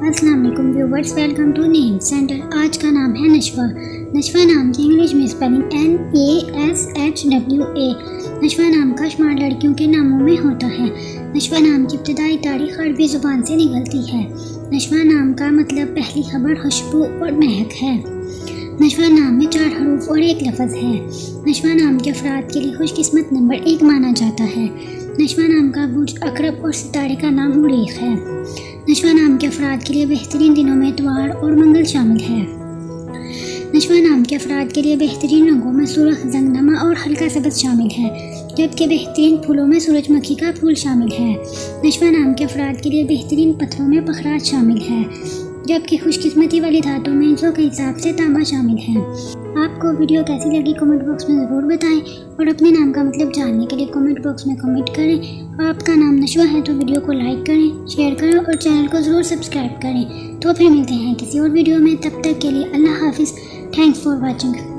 السلام علیکم viewers, welcome to name centre. آج کا نام ہے نشوہ۔ نشوہ نام کی انگلش میں اسپیلنگ NASHWA۔ نشوہ نام کا شمار لڑکیوں کے ناموں میں ہوتا ہے۔ نشوہ نام کی ابتدائی تاریخ عربی زبان سے نکلتی ہے۔ نشوہ نام کا مطلب پہلی خبر، خوشبو اور مہک ہے۔ نشوہ نام میں 4 حروف اور 1 لفظ ہے۔ نشوہ نام کے افراد کے لیے خوش قسمت نمبر 1 مانا جاتا ہے۔ نشوہ نام کا برج عقرب اور ستارے کا نام مریخ ہے۔ نشوہ نام کے افراد کے لیے بہترین دنوں میں اتوار اور منگل شامل ہے۔ نشوہ نام کے افراد کے لیے بہترین رنگوں میں سرخ، زنگنما اور ہلکا سبز شامل ہے، جبکہ بہترین پھولوں میں سورج مکھی کا پھول شامل ہے۔ نشوہ نام کے افراد کے لیے بہترین پتھروں میں پخراج شامل ہے، جبکہ خوش قسمتی والی دھاتوں میں انچوں کے حساب سے تانبا شامل ہے۔ آپ کو ویڈیو کیسی لگی کمنٹ باکس میں ضرور بتائیں، اور اپنے نام کا مطلب جاننے کے لیے کمنٹ باکس میں کمنٹ کریں۔ اور آپ کا نام نشوہ ہے تو ویڈیو کو لائک کریں، شیئر کریں اور چینل کو ضرور سبسکرائب کریں۔ تو پھر ملتے ہیں کسی اور ویڈیو میں، تب تک کے لیے اللہ حافظ۔ Thanks for watching.